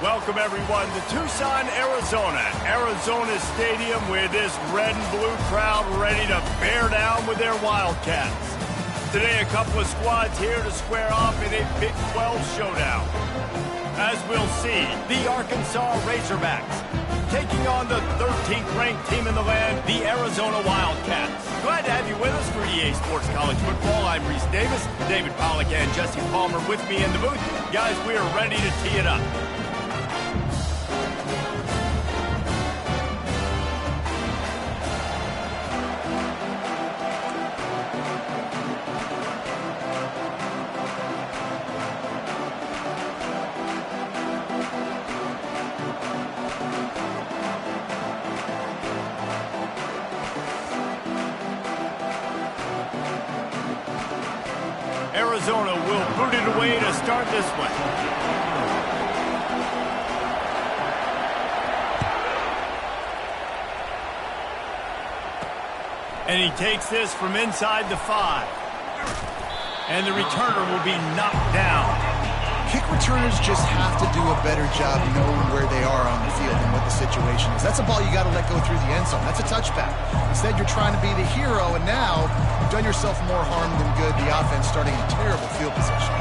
Welcome, everyone, to Tucson, Arizona. Arizona Stadium with this red and blue crowd ready to bear down with their Wildcats. Today, a couple of squads here to square off in a Big 12 showdown. As we'll see, the Arkansas Razorbacks taking on the 13th ranked team in the land, the Arizona Wildcats. Glad to have you with us for EA Sports College Football. I'm Reese Davis, David Pollack and Jesse Palmer with me in the booth. Guys, we are ready to tee it up. Arizona will boot it away to start this one. And he takes this from inside the 5. And the returner will be knocked down. Kick returners just have to do a better job knowing where they are on the field and what the situation is. That's a ball you got to let go through the end zone. That's a touchback. Instead, you're trying to be the hero, and now you've done yourself more harm than good. The offense starting in terrible field position.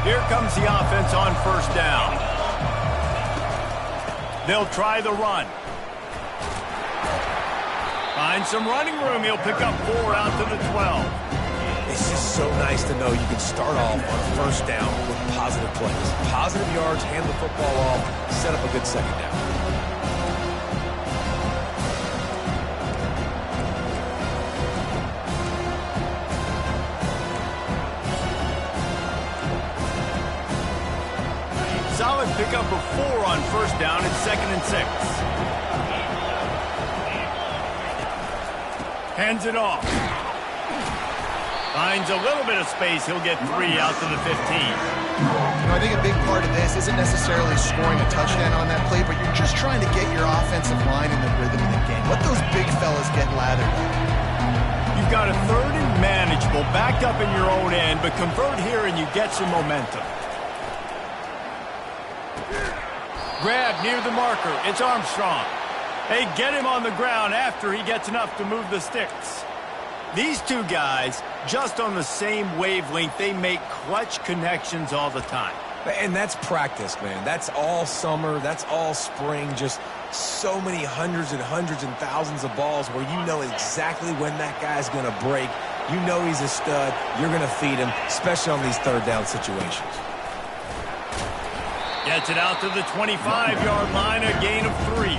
Here comes the offense on first down. They'll try the run. Find some running room. He'll pick up 4 out to the 12. It's just so nice to know you can start off on first down with positive plays. Positive yards, hand the football off, set up a good second down. Solid pickup of 4 on first down. It's 2nd and 6. Hands it off. Finds a little bit of space. He'll get 3 out to the 15. I think a big part of this isn't necessarily scoring a touchdown on that play, but you're just trying to get your offensive line in the rhythm of the game. Let those big fellas get lathered up. You've got a 3rd and manageable, backed up in your own end, but convert here and you get some momentum. Grab near the marker. It's Armstrong. They get him on the ground after he gets enough to move the sticks. These two guys, just on the same wavelength, they make clutch connections all the time. And that's practice, man. That's all summer. That's all spring. Just so many hundreds and thousands of balls where you know exactly when that guy's going to break. You know he's a stud. You're going to feed him, especially on these 3rd down situations. Gets it out to the 25-yard line, a gain of 3.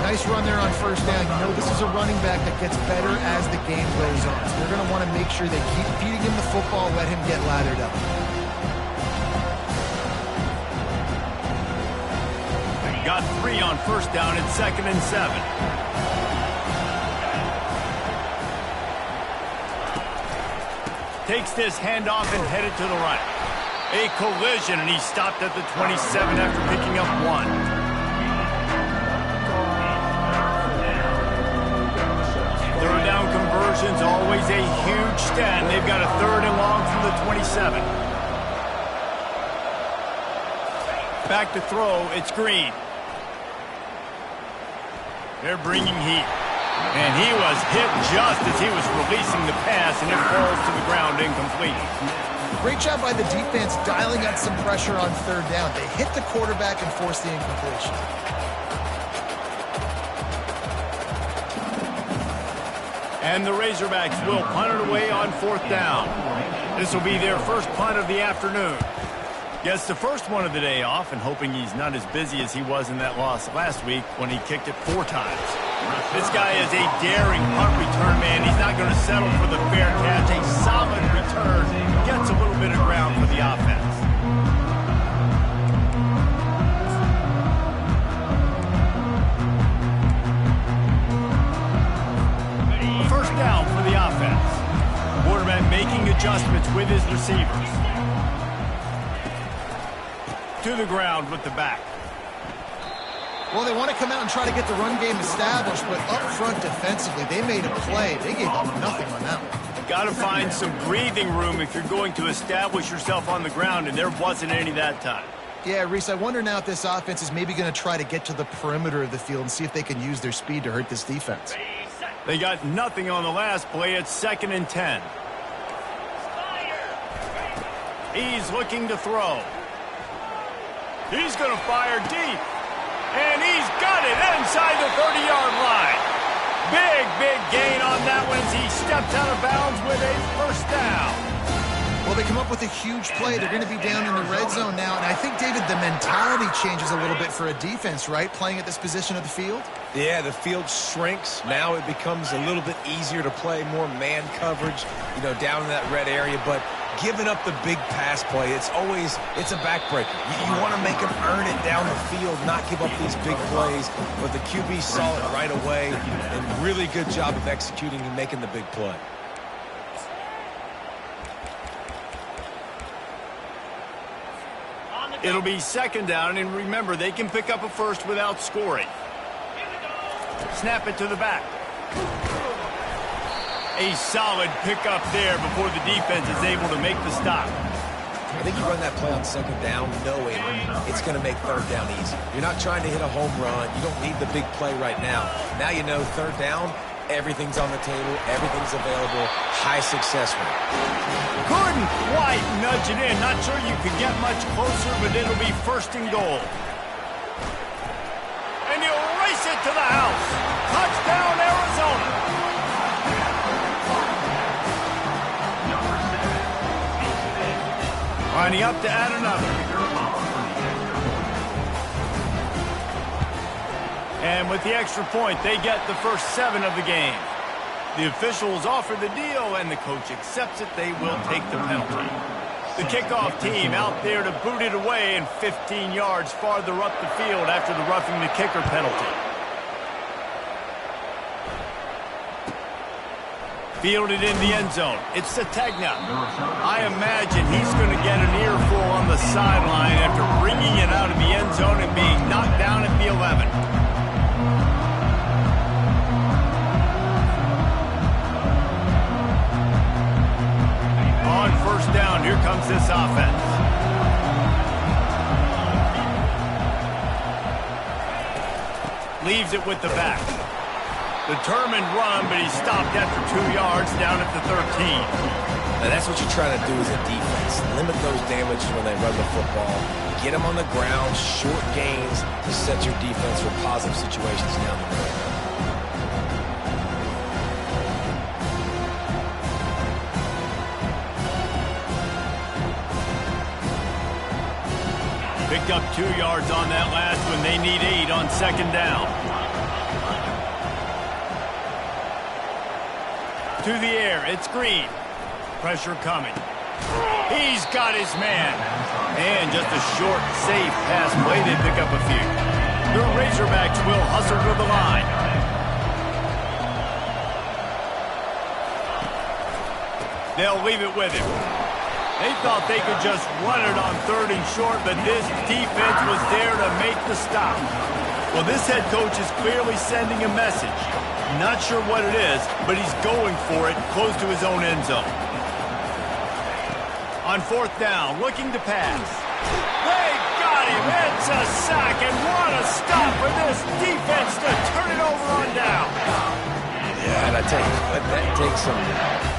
Nice run there on first down. You know this is a running back that gets better as the game goes on. So they're going to want to make sure they keep feeding him the football, let him get lathered up. Got 3 on first down. It's 2nd and 7. Takes this handoff and headed to the right. A collision, and he stopped at the 27 after picking up 1. Third down conversions, always a huge stat. They've got a 3rd and long from the 27. Back to throw, it's Green. They're bringing heat. And he was hit just as he was releasing the pass, and it falls to the ground incomplete. Great job by the defense dialing up some pressure on 3rd down. They hit the quarterback and forced the incompletion. And the Razorbacks will punt it away on 4th down. This will be their first punt of the afternoon. Gets the first one of the day off, and hoping he's not as busy as he was in that loss last week when he kicked it 4 times. This guy is a daring punt return man. He's not going to settle for the fair catch. A solid return. Gets a little bit of ground for the offense. First down for the offense. Quarterback making adjustments with his receivers. To the ground with the back. Well, they want to come out and try to get the run game established, but up front defensively, they made a play. They gave up nothing on that one. Got to find some breathing room if you're going to establish yourself on the ground, and there wasn't any that time. Yeah, Reese, I wonder now if this offense is maybe going to try to get to the perimeter of the field and see if they can use their speed to hurt this defense. They got nothing on the last play. It's 2nd and 10. He's looking to throw. He's going to fire deep. And he's got it inside the 30-yard line. Big gain on that one as he stepped out of bounds with a first down. Well, they come up with a huge play. They're going to be down in the red zone now. And I think, David, the mentality changes a little bit for a defense, right, playing at this position of the field? Yeah, the field shrinks. Now it becomes a little bit easier to play, more man coverage, down in that red area. But giving up the big pass play, it's a backbreaker. You want to make them earn it down the field, not give up these big plays. But the QB saw it right away, and really good job of executing and making the big play. It'll be 2nd down, and remember, they can pick up a first without scoring. Snap it to the back. A solid pickup there before the defense is able to make the stop. I think you run that play on 2nd down knowing it's going to make 3rd down easy. You're not trying to hit a home run. You don't need the big play right now. Now you know 3rd down, everything's on the table, everything's available, high success rate. Couldn't quite nudge it in. Not sure you could get much closer, but it'll be 1st and goal. And he'll race it to the house. Touchdown, Arizona. Lining up to add another. And with the extra point, they get the first 7 of the game. The officials offer the deal, and the coach accepts it. They will take the penalty. The kickoff team out there to boot it away and 15 yards farther up the field after the roughing the kicker penalty. Fielded in the end zone. It's Sategna. I imagine he's going to get an earful on the sideline after bringing it out of the end zone and being knocked down at the 11. On 1st down, here comes this offense. Leaves it with the back. Determined run, but he stopped after 2 yards down at the 13. Now that's what you're trying to do as a defense. Limit those damages when they run the football. Get them on the ground, short gains to set your defense for positive situations down the road. Picked up 2 yards on that last one. They need 8 on 2nd down. To the air, it's Green. Pressure coming. He's got his man. And just a short, safe pass play. They pick up a few. The Razorbacks will hustle to the line. They'll leave it with him. They thought they could just run it on 3rd and short, but this defense was there to make the stop. Well, this head coach is clearly sending a message. Not sure what it is, but he's going for it close to his own end zone. On 4th down, looking to pass. They got him. It's a sack, and what a stop for this defense to turn it over on down. Yeah, and I tell you, that takes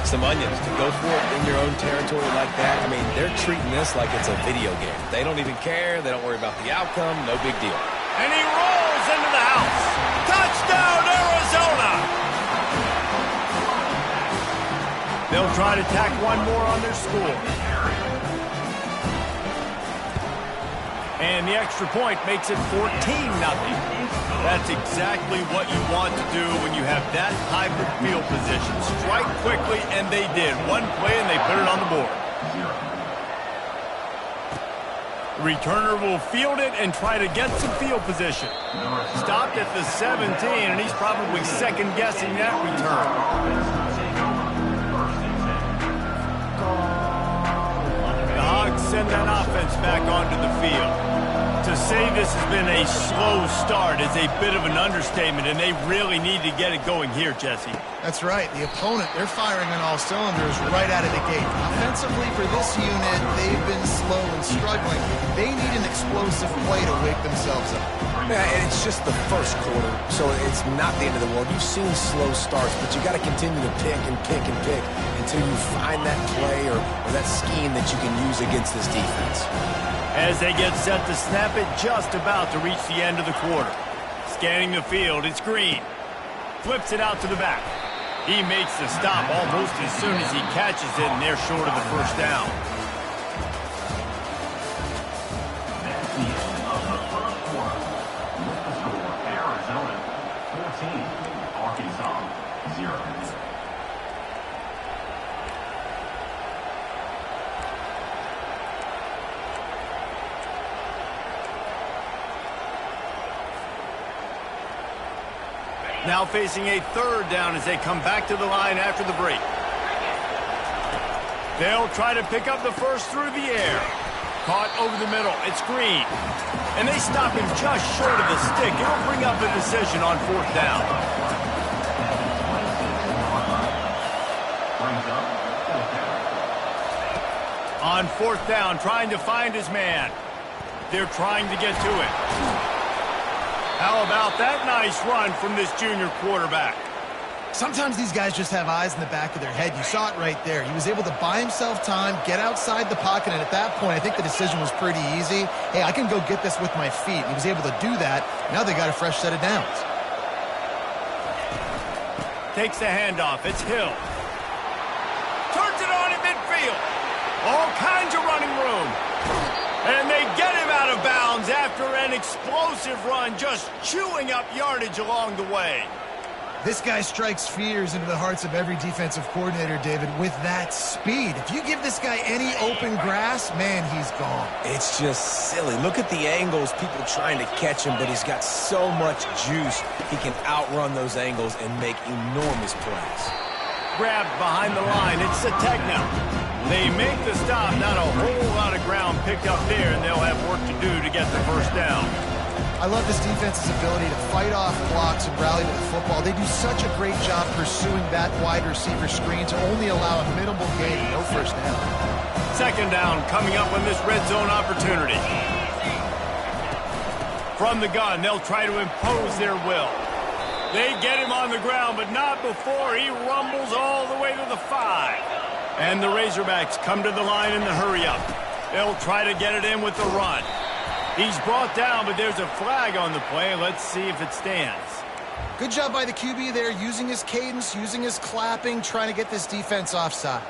some onions to go for it in your own territory like that. I mean, they're treating this like it's a video game. They don't even care. They don't worry about the outcome. No big deal. And he rolls into the house. Touchdown, Arizona! They'll try to tack one more on their score. And the extra point makes it 14-0. That's exactly what you want to do when you have that type of field position. Strike quickly, and they did. One play, and they put it on the board. The returner will field it and try to get some field position. Stopped at the 17, and he's probably second-guessing that return. The Hogs send that offense back onto the field. To say this has been a slow start is a bit of an understatement, and they really need to get it going here, Jesse. That's right. The opponent, they're firing on all cylinders right out of the gate. Offensively, for this unit, they've been slow and struggling. They need an explosive play to wake themselves up. Yeah, and it's just the first quarter, so it's not the end of the world. You've seen slow starts, but you got to continue to pick and pick and pick until you find that play or that scheme that you can use against this defense. As they get set to snap it, just about to reach the end of the quarter. Scanning the field, it's Green. Flips it out to the back. He makes the stop almost as soon as he catches it, and they're short of the first down. That's the end of the first quarter. With the score, Arizona 14, Arkansas 0. Now facing a third down as they come back to the line after the break. They'll try to pick up the first through the air. Caught over the middle. It's Green. And they stop him just short of the stick. It'll bring up a decision on fourth down. On fourth down, trying to find his man. They're trying to get to it. How about that nice run from this junior quarterback? Sometimes these guys just have eyes in the back of their head. You saw it right there. He was able to buy himself time, get outside the pocket, and at that point, I think the decision was pretty easy. Hey, I can go get this with my feet. He was able to do that. Now they got a fresh set of downs. Takes the handoff. It's Hill. Turns it on in midfield. All kinds of running room. And they get him out of bounds after an explosive run, just chewing up yardage along the way. This guy strikes fears into the hearts of every defensive coordinator, David, with that speed. If you give this guy any open grass, man, he's gone. It's just silly. Look at the angles, people trying to catch him, but he's got so much juice. He can outrun those angles and make enormous plays. Grabbed behind the line. It's Sategna. They make the stop. Not a whole lot of ground picked up there, and they'll have work to do to get the first down. I love this defense's ability to fight off blocks and rally to the football. They do such a great job pursuing that wide receiver screen to only allow a minimal gain and no first down. Second down coming up on this red zone opportunity. From the gun, they'll try to impose their will. They get him on the ground, but not before he rumbles all the way to the 5. And the Razorbacks come to the line in the hurry-up. They'll try to get it in with the run. He's brought down, but there's a flag on the play. Let's see if it stands. Good job by the QB there, using his cadence, using his clapping, trying to get this defense offside.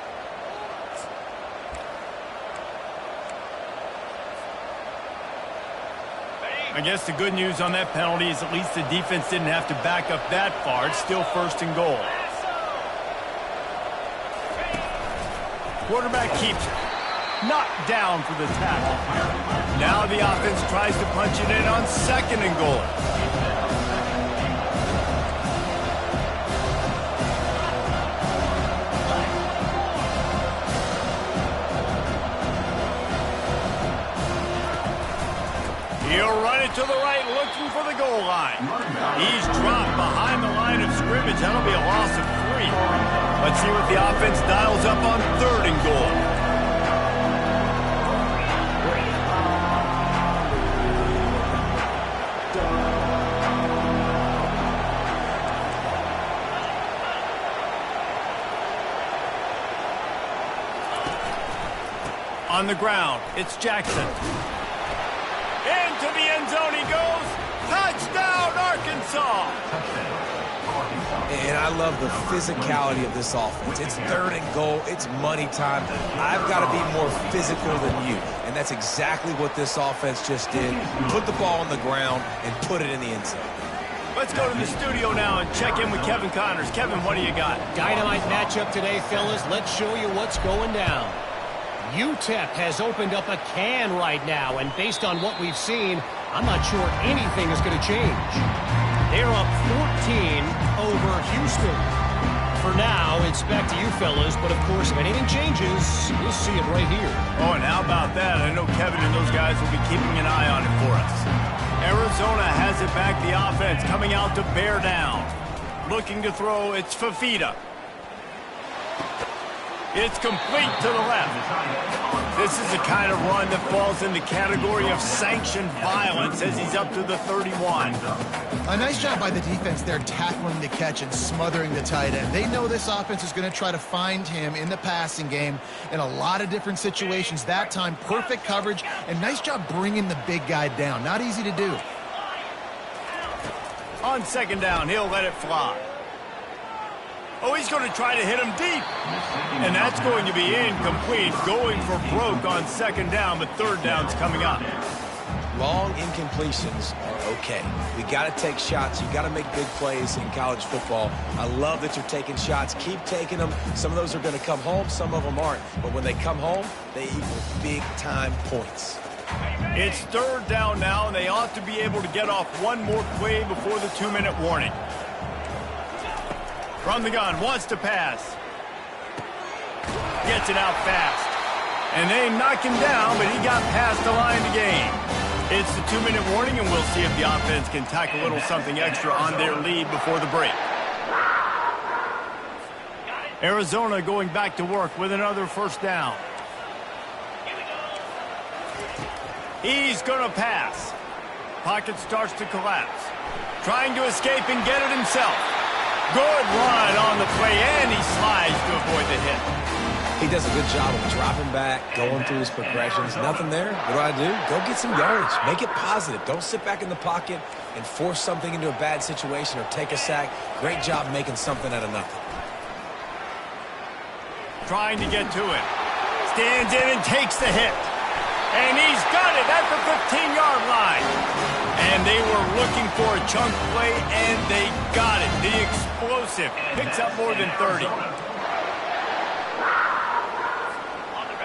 I guess the good news on that penalty is at least the defense didn't have to back up that far. It's still first and goal. Quarterback keeps it. Knocked down for the tackle. Now the offense tries to punch it in on second and goal. He'll run it to the right, looking for the goal line. He's dropped behind the line of scrimmage. That'll be a loss of 3. Let's see what the offense dials up on third and goal. On the ground, it's Jackson. Into the end zone he goes. Touchdown, Arkansas! And I love the physicality of this offense. It's third and goal. It's money time. I've got to be more physical than you. And that's exactly what this offense just did. Put the ball on the ground and put it in the end zone. Let's go to the studio now and check in with Kevin Connors. Kevin, what do you got? Dynamite matchup today, fellas. Let's show you what's going down. UTEP has opened up a can right now, and based on what we've seen, I'm not sure anything is going to change. They're up 14 over Houston. For now, it's back to you fellas, but of course, if anything changes, you'll see it right here. Oh, and how about that? I know Kevin and those guys will be keeping an eye on it for us. Arizona has it back, the offense coming out to bear down. Looking to throw, it's Fafita. It's complete to the left. This is the kind of run that falls in the category of sanctioned violence as he's up to the 31. A nice job by the defense there, tackling the catch and smothering the tight end. They know this offense is going to try to find him in the passing game in a lot of different situations. That time, perfect coverage, and nice job bringing the big guy down. Not easy to do. On second down, he'll let it fly. Oh, he's going to try to hit him deep. And that's going to be incomplete. Going for broke on second down, but third down's coming up. Long incompletions are okay. We got to take shots. You got to make big plays in college football. I love that you're taking shots. Keep taking them. Some of those are going to come home. Some of them aren't. But when they come home, they equal big-time points. It's third down now, and they ought to be able to get off one more play before the 2-minute warning. From the gun, wants to pass. Gets it out fast. And they knock him down, but he got past the line to gain. It's the 2-minute warning, and we'll see if the offense can tack a little something extra on their lead before the break. Arizona going back to work with another first down. He's going to pass. Pocket starts to collapse. Trying to escape and get it himself. Good run on the play, and he slides to avoid the hit. He does a good job of dropping back, going through his progressions. Nothing there. What do? Go get some yards. Make it positive. Don't sit back in the pocket and force something into a bad situation or take a sack. Great job making something out of nothing. Trying to get to it. Stands in and takes the hit. And he's got it at the 15-yard line. And they were looking for a chunk play, and they got it. The explosive picks up more than 30.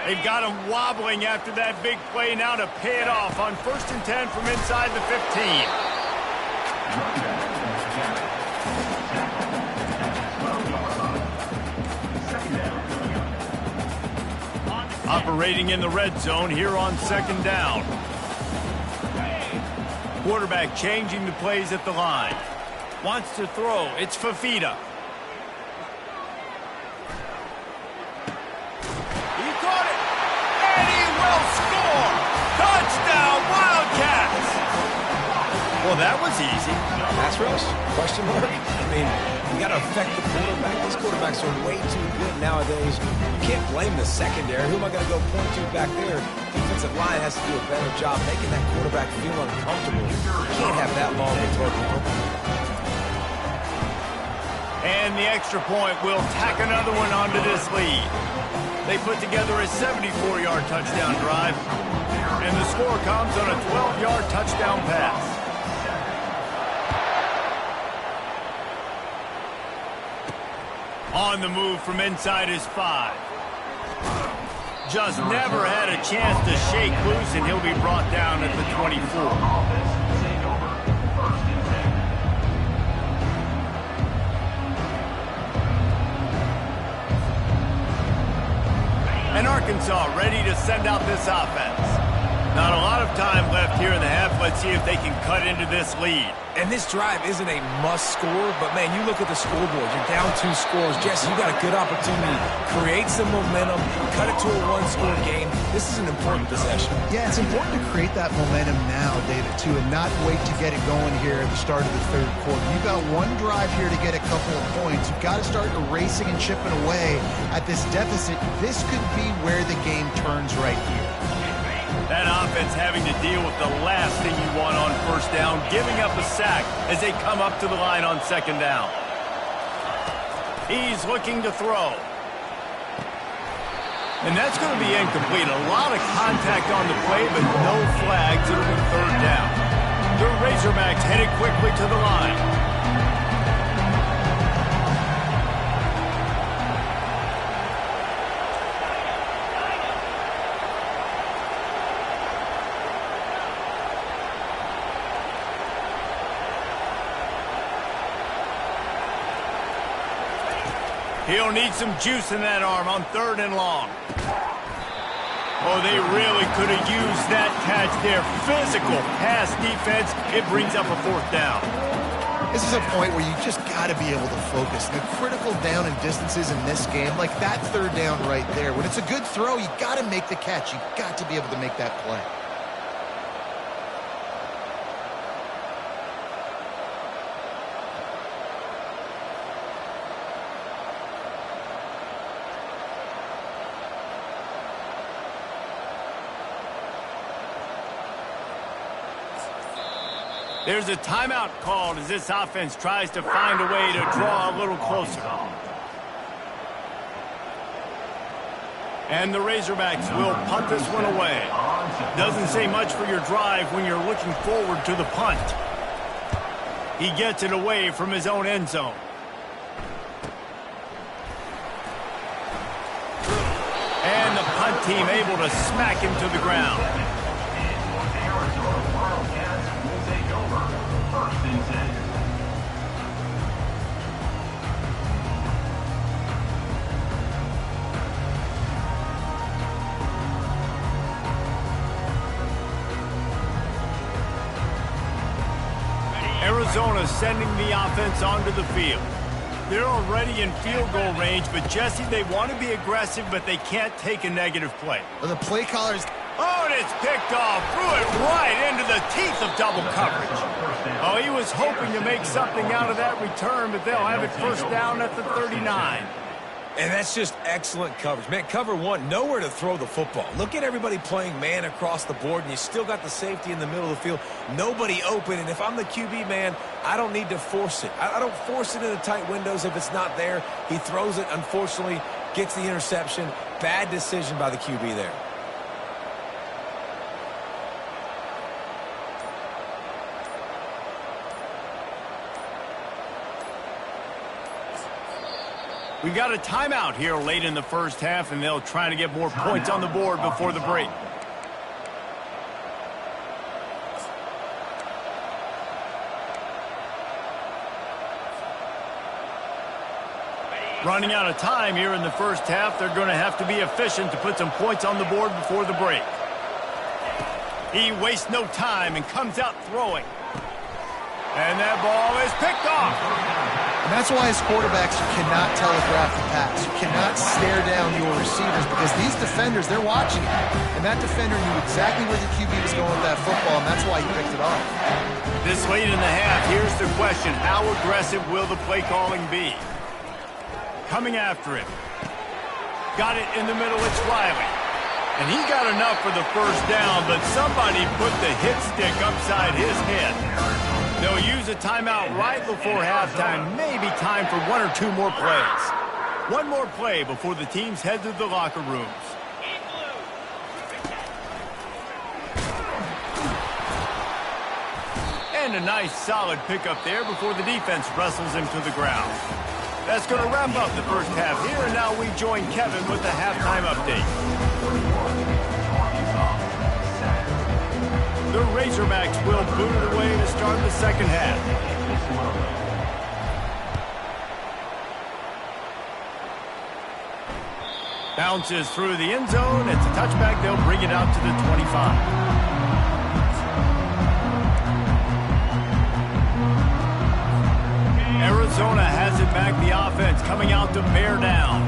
They've got him wobbling after that big play now to pay it off on 1st and 10 from inside the 15. Operating in the red zone here on second down. Quarterback changing the plays at the line. Wants to throw. It's Fafita. He caught it. And he will score. Touchdown, Wildcats. Well, that was easy. Pass rush? Question mark? I mean, you got to affect the quarterback. These quarterbacks are way too good nowadays. You can't blame the secondary. Who am I going to go point to back there? Defensive line has to do a better job making that quarterback feel uncomfortable. You can't have that long to throw the ball. And the extra point will tack another one onto this lead. They put together a 74-yard touchdown drive, and the score comes on a 12-yard touchdown pass. On the move from inside his 5. Just never had a chance to shake loose, and he'll be brought down at the 24. And Arkansas ready to send out this offense. Not a lot of time left here in the half. Let's see if they can cut into this lead. And this drive isn't a must score, but, man, you look at the scoreboard. You're down 2 scores. Jesse, you got a good opportunity. Create some momentum. Cut it to a 1-score game. This is an important possession. Yeah, it's important to create that momentum now, David, too, and not wait to get it going here at the start of the third quarter. You've got one drive here to get a couple of points. You've got to start erasing and chipping away at this deficit. This could be where the game turns right here. That offense having to deal with the last thing you want on first down, giving up a sack as they come up to the line on second down. He's looking to throw. And that's going to be incomplete. A lot of contact on the play, but no flags. It'll be third down. The Razorbacks headed quickly to the line. He'll need some juice in that arm on 3rd and long. Oh, they really could have used that catch there. Physical pass defense. It brings up a 4th down. This is a point where you just got to be able to focus. The critical down and distances in this game, like that third down right there, when it's a good throw, you got to make the catch. You got to be able to make that play. There's a timeout called as this offense tries to find a way to draw a little closer. And the Razorbacks will punt this one away. Doesn't say much for your drive when you're looking forward to the punt. He gets it away from his own end zone. And the punt team able to smack him to the ground. Arizona sending the offense onto the field. They're already in field goal range, but Jesse, they want to be aggressive, but they can't take a negative play. Well, the play callers... Oh, and it's picked off. Threw it right into the teeth of double coverage. Oh, he was hoping to make something out of that return, but they'll have it first down at the 39. And that's just excellent coverage. Man, cover one, nowhere to throw the football. Look at everybody playing man across the board, and you still got the safety in the middle of the field. Nobody open, and if I'm the QB, man, I don't need to force it. I don't force it into tight windows if it's not there. He throws it, unfortunately, gets the interception. Bad decision by the QB there. We got a timeout here late in the first half, and they'll try to get more points on the board before the break. Running out of time here in the first half, they're going to have to be efficient to put some points on the board before the break. He wastes no time and comes out throwing. And that ball is picked off. And that's why as quarterbacks, you cannot telegraph the pass. You cannot stare down your receivers because these defenders, they're watching it. And that defender knew exactly where the QB was going with that football, and that's why he picked it off. This late in the half, here's the question. How aggressive will the play calling be? Coming after him. Got it in the middle, it's Riley. And he got enough for the first down, but somebody put the hit stick upside his head. They'll use a timeout right before halftime. Maybe time for one or two more plays. One more play before the teams head to the locker rooms. And a nice solid pickup there before the defense wrestles him to the ground. That's going to wrap up the first half here, and now we join Kevin with the halftime update. The Razorbacks will boot it away to start the second half. Bounces through the end zone. It's a touchback. They'll bring it out to the 25. Arizona has it back, the offense coming out to bear down.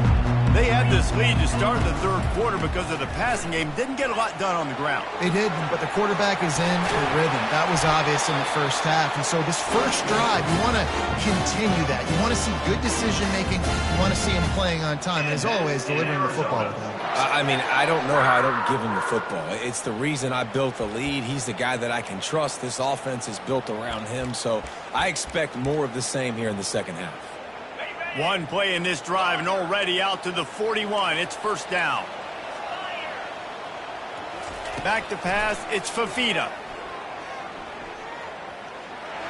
They had this lead to start the third quarter because of the passing game. Didn't get a lot done on the ground. They did, but the quarterback is in a rhythm. That was obvious in the first half. And so this first drive, you want to continue that. You want to see good decision-making. You want to see him playing on time. And as always, delivering the football with him. I mean, I don't know how I don't give him the football. It's the reason I built the lead. He's the guy that I can trust. This offense is built around him. So I expect more of the same here in the second half. One play in this drive and already out to the 41. It's first down. Back to pass. It's Fafita.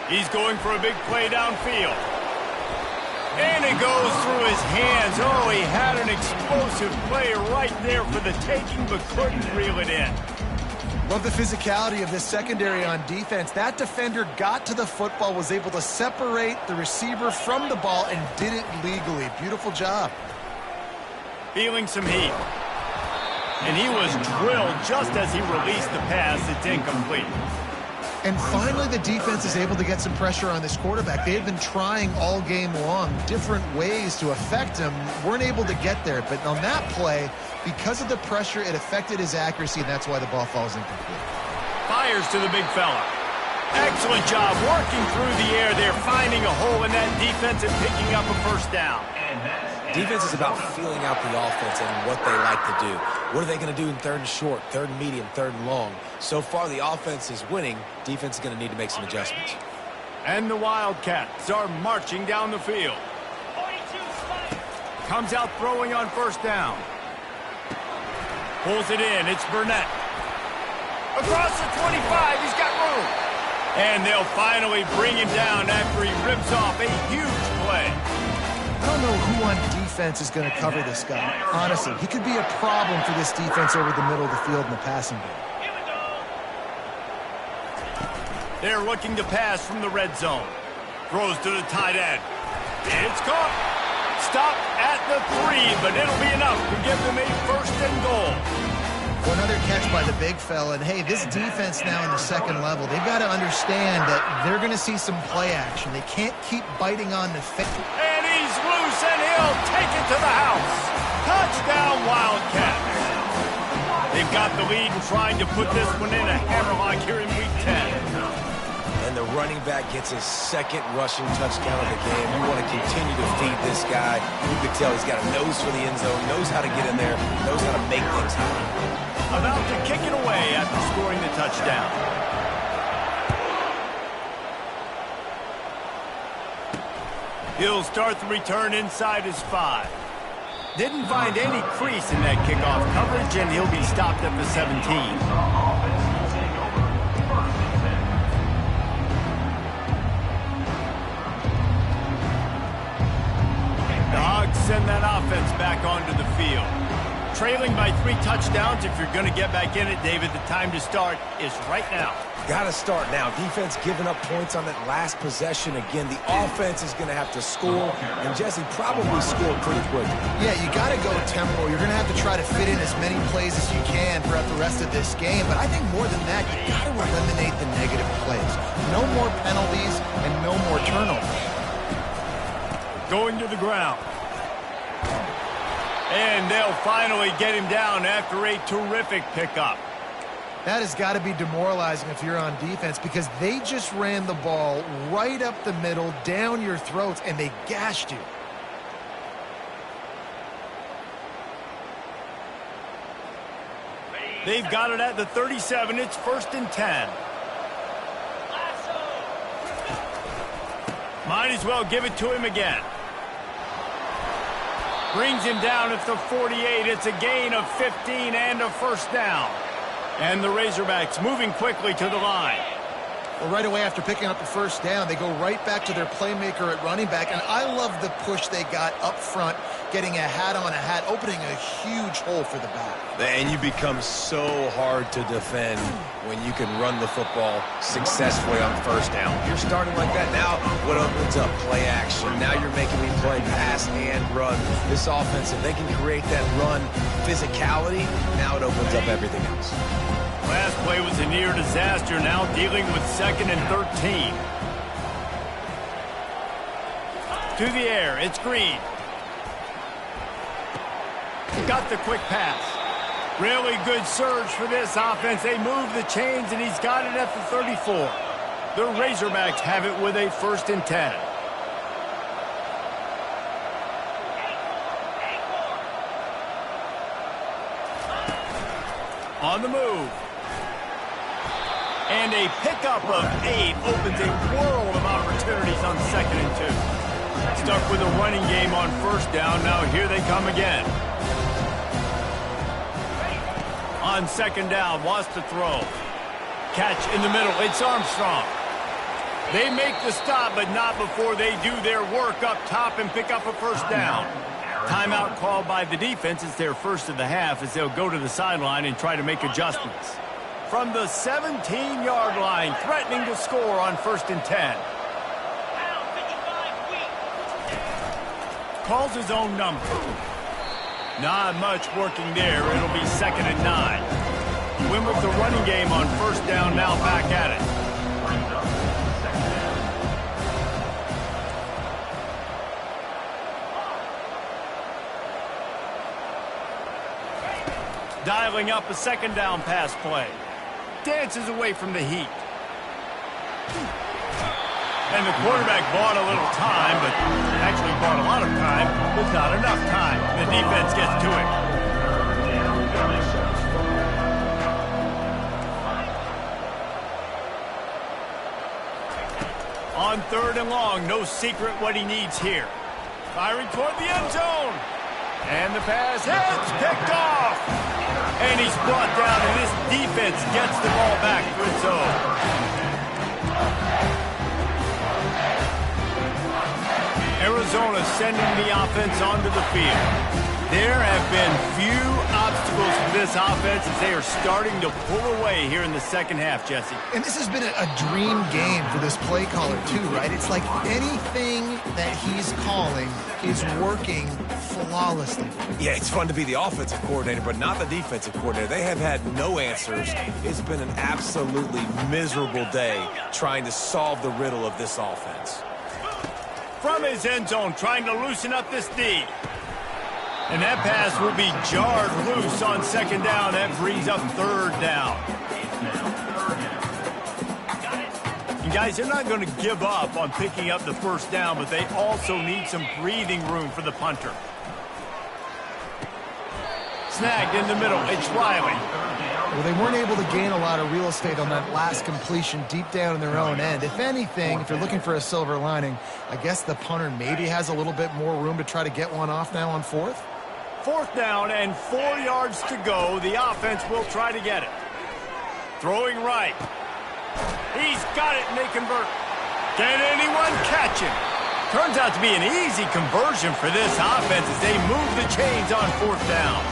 He's going for a big play downfield. And it goes through his hands. Oh, he had an explosive play right there for the taking, but couldn't reel it in. Love the physicality of this secondary on defense. That defender got to the football, was able to separate the receiver from the ball, and did it legally. Beautiful job. Feeling some heat. And he was drilled just as he released the pass. It's incomplete. And finally, the defense is able to get some pressure on this quarterback. They had been trying all game long different ways to affect him. Weren't able to get there. But on that play, because of the pressure, it affected his accuracy, and that's why the ball falls incomplete. Fires to the big fella. Excellent job working through the air there, finding a hole in that defense and picking up a first down. Defense is about feeling out the offense and what they like to do. What are they going to do in third and short, third and medium, third and long? So far, the offense is winning. Defense is going to need to make some adjustments. And the Wildcats are marching down the field. Comes out throwing on first down. Pulls it in. It's Burnett. Across the 25. He's got room. And they'll finally bring him down after he rips off a huge play. I don't know who on defense is going to cover this guy. Honestly, he could be a problem for this defense over the middle of the field in the passing game. They're looking to pass from the red zone. Throws to the tight end. It's caught. Stop at the 3, but it'll be enough to give them a first and goal. Well, another catch by the big fella. And, hey, this defense now in the second level, they've got to understand that they're going to see some play action. They can't keep biting on the fit. And he's loose, and he'll take it to the house. Touchdown, Wildcats. They've got the lead and trying to put this one in a hammerlock here in Week 10. And the running back gets his second rushing touchdown of the game. You want to continue to feed this guy. You could tell he's got a nose for the end zone, knows how to get in there, knows how to make things happen. About to kick it away after scoring the touchdown. He'll start the return inside his 5. Didn't find any crease in that kickoff coverage, and he'll be stopped at the 17. The Hogs send that offense back onto the field. Trailing by 3 touchdowns. If you're going to get back in it, David, the time to start is right now. Got to start now. Defense giving up points on that last possession. Again, the offense is going to have to score, and Jesse probably scored pretty quickly. Yeah, you got to go tempo. You're going to have to try to fit in as many plays as you can throughout the rest of this game. But I think more than that, you got to eliminate the negative plays. No more penalties and no more turnovers. Going to the ground. And they'll finally get him down after a terrific pickup. That has got to be demoralizing if you're on defense, because they just ran the ball right up the middle, down your throats, and they gashed you. They've got it at the 37. It's 1st and 10. Might as well give it to him again. Brings him down at the 48. It's a gain of 15 and a first down. And the Razorbacks moving quickly to the line. Well, right away after picking up the first down, they go right back to their playmaker at running back. And I love the push they got up front, getting a hat on a hat, opening a huge hole for the back. And you become so hard to defend when you can run the football successfully on first down. You're starting like that. Now what opens up? Play action. Now you're making me play pass and run. This offense, if they can create that run physicality, now it opens up everything else. Last play was a near disaster, now dealing with 2nd and 13. To the air, it's Green. Got the quick pass. Really good surge for this offense. They move the chains, and he's got it at the 34. The Razorbacks have it with a 1st and 10. On the move. And a pickup of 8 opens a world of opportunities on 2nd and 2. Stuck with a running game on first down. Now here they come again. On 2nd down, wants to throw. Catch in the middle. It's Armstrong. They make the stop, but not before they do their work up top and pick up a first down. Timeout called by the defense. It's their first of the half as they'll go to the sideline and try to make adjustments. From the 17-yard line, threatening to score on 1st and 10. Calls his own number. Not much working there. It'll be 2nd and 9. Win with the running game on first down, now back at it. brings up second down. Dialing up a second down pass play. Dances away from the heat. And the quarterback bought a little time, but actually bought a lot of time, but not enough time. The defense gets to it. On third and long, no secret what he needs here. Firing toward the end zone. And the pass hits, picked off. And he's brought down, and this defense gets the ball back for its own. Arizona sending the offense onto the field. There have been few obstacles for this offense as they are starting to pull away here in the second half, Jesse. And this has been a dream game for this play caller, too, right? It's like anything that he's calling is working flawlessly. Yeah, it's fun to be the offensive coordinator, but not the defensive coordinator. They have had no answers. It's been an absolutely miserable day trying to solve the riddle of this offense. From his end zone, trying to loosen up this D. And that pass will be jarred loose on second down. That brings up third down. And guys, they're not going to give up on picking up the first down, but they also need some breathing room for the punter. Snagged in the middle. It's Riley. Well, they weren't able to gain a lot of real estate on that last completion deep down in their own end. If anything, if you're looking for a silver lining, I guess the punter maybe has a little bit more room to try to get one off now on fourth. Fourth down and 4 yards to go. The offense will try to get it. Throwing right. He's got it, and they convert. Can anyone catch him? Turns out to be an easy conversion for this offense as they move the chains on fourth down.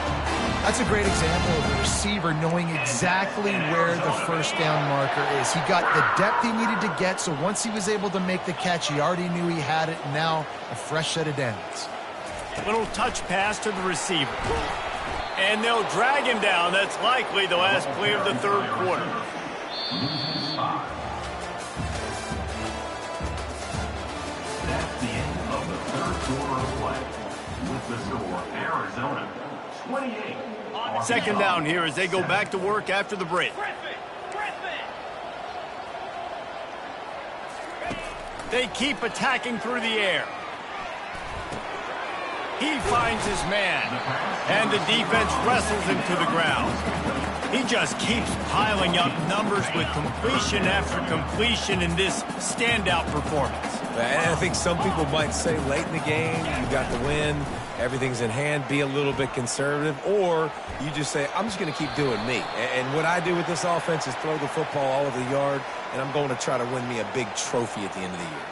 That's a great example of the receiver knowing exactly where the first down marker is. He got the depth he needed to get, so once he was able to make the catch, he already knew he had it, and now a fresh set of downs. Little touch pass to the receiver. And they'll drag him down. That's likely the last play of the third quarter. That's the end of the third quarter of play. With the score, Arizona 28. Second down here as they go back to work after the break. They keep attacking through the air. He finds his man, and the defense wrestles him to the ground. He just keeps piling up numbers with completion after completion in this standout performance. And I think some people might say late in the game, you got the win, everything's in hand, be a little bit conservative, or you just say, I'm just going to keep doing me. And what I do with this offense is throw the football all over the yard, and I'm going to try to win me a big trophy at the end of the year.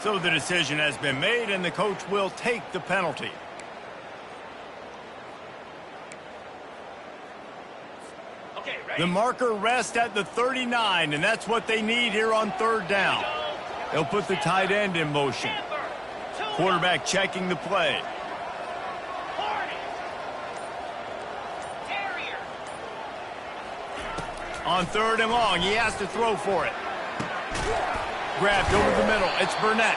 So the decision has been made, and the coach will take the penalty. Okay, ready? The marker rests at the 39, and that's what they need here on third down. They'll put the tight end in motion. Quarterback checking the play. On third and long, he has to throw for it. Grabbed over the middle. It's Burnett.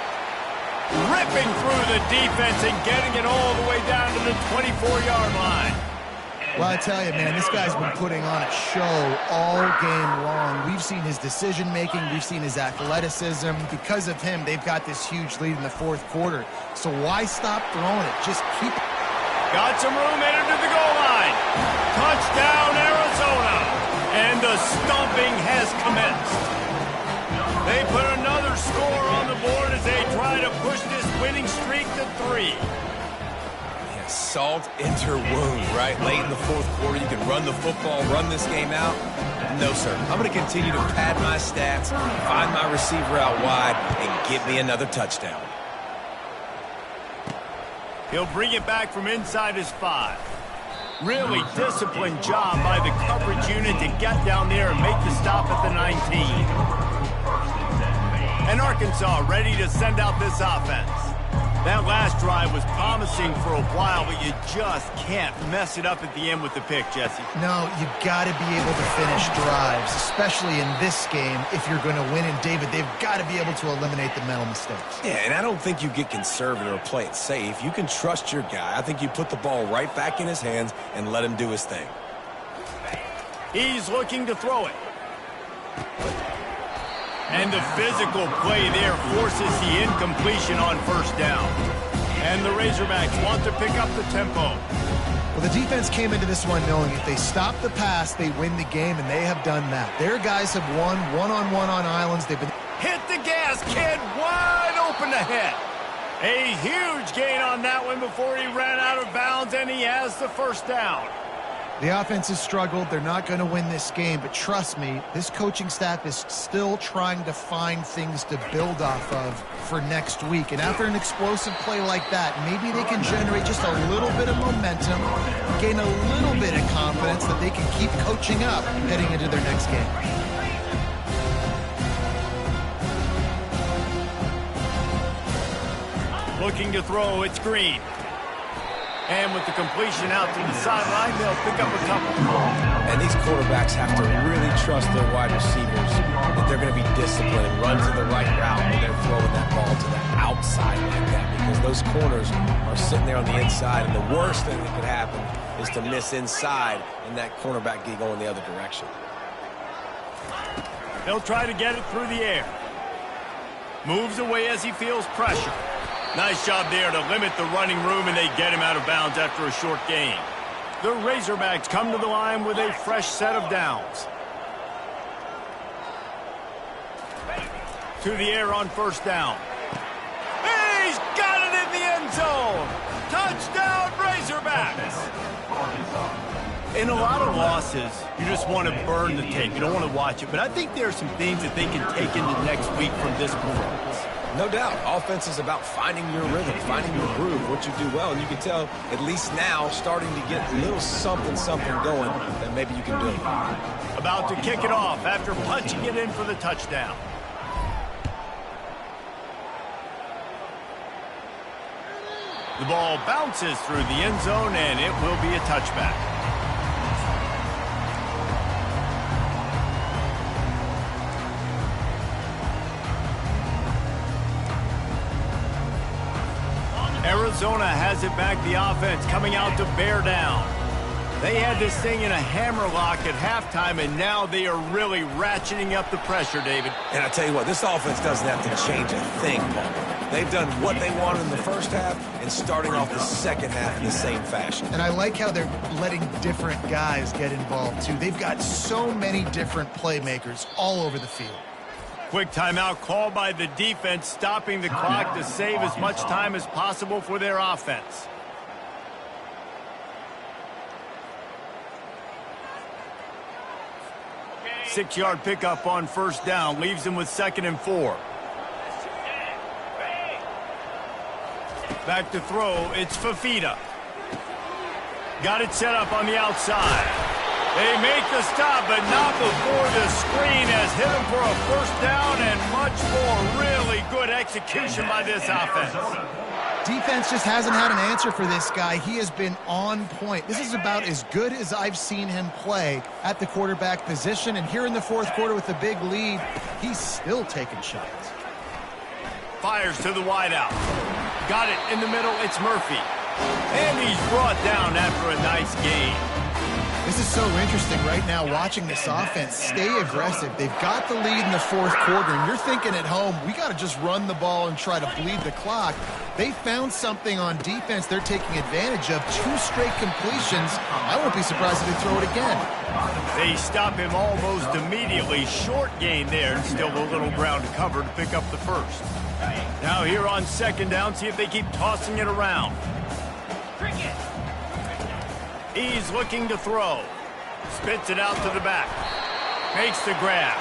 Ripping through the defense and getting it all the way down to the 24-yard line. Well, I tell you, man, this guy's been putting on a show all game long. We've seen his decision-making. We've seen his athleticism. Because of him, they've got this huge lead in the fourth quarter. So why stop throwing it? Just keep it. Got some room, headed to the goal line. Touchdown, Arizona. And the stomping has commenced. They put another score on the board as they try to push this winning streak to 3. Yeah, salt into wound, right? Late in the fourth quarter, you can run the football, run this game out. No, sir. I'm going to continue to pad my stats, find my receiver out wide, and get me another touchdown. He'll bring it back from inside his 5. Really disciplined job by the coverage unit to get down there and make the stop at the 19. And Arkansas ready to send out this offense. That last drive was promising for a while, but you just can't mess it up at the end with the pick, Jesse. No, you got to be able to finish drives, especially in this game if you're going to win. And, David, they've got to be able to eliminate the mental mistakes. Yeah, and I don't think you get conservative or play it safe. You can trust your guy. I think you put the ball right back in his hands and let him do his thing. He's looking to throw it. And the physical play there forces the incompletion on first down. And the Razorbacks want to pick up the tempo. Well, the defense came into this one knowing if they stop the pass, they win the game, and they have done that. Their guys have won one-on-one on islands. They've been... Hit the gas, kid. Wide open ahead. A huge gain on that one before he ran out of bounds, and he has the first down. The offense has struggled. They're not going to win this game, but trust me, this coaching staff is still trying to find things to build off of for next week. And after an explosive play like that, maybe they can generate just a little bit of momentum, gain a little bit of confidence that they can keep coaching up heading into their next game. Looking to throw, it's Green. And with the completion out to the sideline, they'll pick up a couple. And these quarterbacks have to really trust their wide receivers that they're going to be disciplined, run to the right route when they're throwing that ball to the outside like that, because those corners are sitting there on the inside, and the worst thing that could happen is to miss inside and that cornerback get going the other direction. They'll try to get it through the air. Moves away as he feels pressure. Nice job there to limit the running room, and they get him out of bounds after a short gain. The Razorbacks come to the line with a fresh set of downs. To the air on first down. He's got it in the end zone. Touchdown, Razorbacks. In a lot of losses, you just want to burn the tape. You don't want to watch it. But I think there are some things that they can take into next week from this performance. No doubt. Offense is about finding your rhythm, finding your groove, what you do well. And you can tell, at least now, starting to get a little something going that maybe you can do. About to kick it off after punching it in for the touchdown. The ball bounces through the end zone, and it will be a touchback. Arizona has it back, the offense coming out to bear down. They had this thing in a hammerlock at halftime, and now they are really ratcheting up the pressure, David. And I tell you what, this offense doesn't have to change a thing, Paul. They've done what they wanted in the first half and starting off the second half in the same fashion. And I like how they're letting different guys get involved, too. They've got so many different playmakers all over the field. Quick timeout called by the defense, stopping the clock to save as much time as possible for their offense. Six-yard pickup on first down leaves them with 2nd and 4. Back to throw, it's Fafita. Got it set up on the outside. They make the stop, but not before the screen has hit them for a first down, and much more. Really good execution by this offense. Defense just hasn't had an answer for this guy. He has been on point. This is about as good as I've seen him play at the quarterback position, and here in the fourth quarter with a big lead, he's still taking shots. Fires to the wideout. Got it in the middle, it's Murphy. And he's brought down after a nice gain. This is so interesting right now, watching this offense stay aggressive. They've got the lead in the fourth quarter, and you're thinking at home, we got to just run the ball and try to bleed the clock. They found something on defense they're taking advantage of. 2 straight completions. I wouldn't be surprised if they throw it again. They stop him almost immediately. Short gain there, and still a little ground to cover to pick up the first. Now here on 2nd down, see if they keep tossing it around. He's looking to throw. Spits it out to the back. Makes the grab.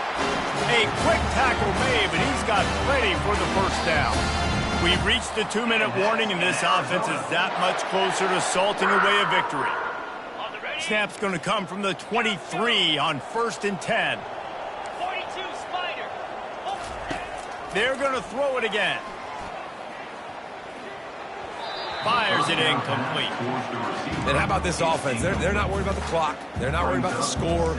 A quick tackle made, but he's got plenty for the first down. We've reached the 2-minute warning, and this offense is that much closer to salting away a victory. Snap's going to come from the 23 on 1st and 10. 42 Spider. They're going to throw it again. Fires it incomplete. And how about this offense? They're not worried about the clock. They're not worried about the score.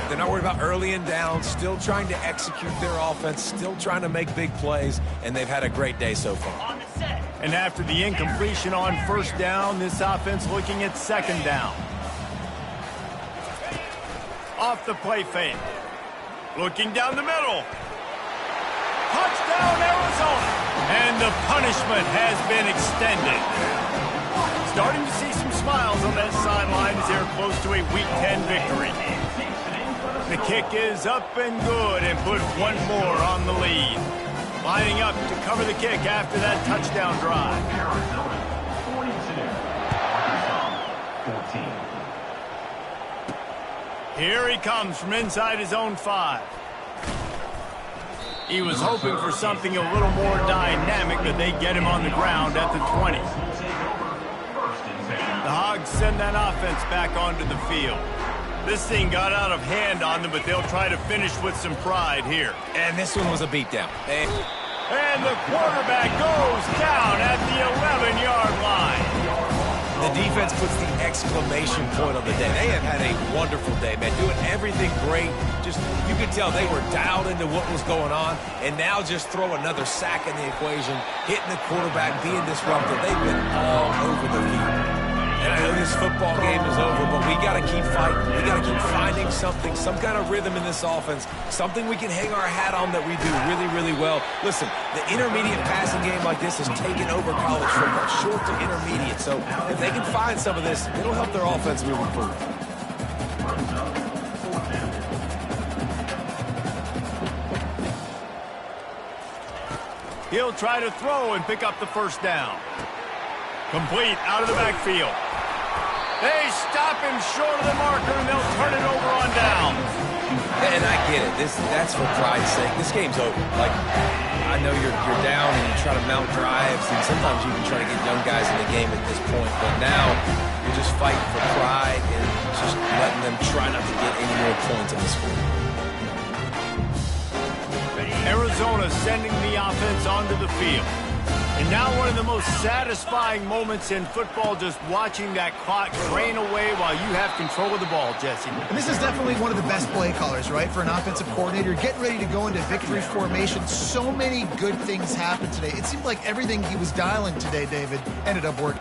They're not worried about early and down. Still trying to execute their offense. Still trying to make big plays. And they've had a great day so far. And after the incompletion on first down, this offense looking at second down. Off the play fake. Looking down the middle. Touchdown, Arizona. And the punishment has been extended. Starting to see some smiles on that sideline as they're close to a Week 10 victory. The kick is up and good and put one more on the lead. Lining up to cover the kick after that touchdown drive. Arizona 42, Arkansas 14. Here he comes from inside his own 5. He was hoping for something a little more dynamic, but they get him on the ground at the 20. The Hogs send that offense back onto the field. This thing got out of hand on them, but they'll try to finish with some pride here. And this one was a beatdown. And the quarterback goes down at the 11-yard line. The defense puts the exclamation point on the day. They have had a wonderful day, man. Doing everything great. Just, you could tell they were dialed into what was going on. And now just throw another sack in the equation, hitting the quarterback, being disruptive. They've been all over the field. And I know this football game is over, but we got to keep fighting. We got to keep finding something, some kind of rhythm in this offense, something we can hang our hat on that we do really, really well. Listen, the intermediate passing game like this has taken over college football, short to intermediate. So if they can find some of this, it'll help their offense moving forward. He'll try to throw and pick up the first down. Complete out of the backfield. They stop him short of the marker, and they'll turn it over on down. And I get it. That's for pride's sake. This game's over. Like, I know you're down and you try to mount drives, and sometimes you can try to get young guys in the game at this point. But now you're just fighting for pride and just letting them try not to get any more points on the score. Arizona sending the offense onto the field. And now one of the most satisfying moments in football, just watching that clock drain away while you have control of the ball, Jesse. And this is definitely one of the best play callers, right, for an offensive coordinator. Getting ready to go into victory formation. So many good things happened today. It seemed like everything he was dialing today, David, ended up working.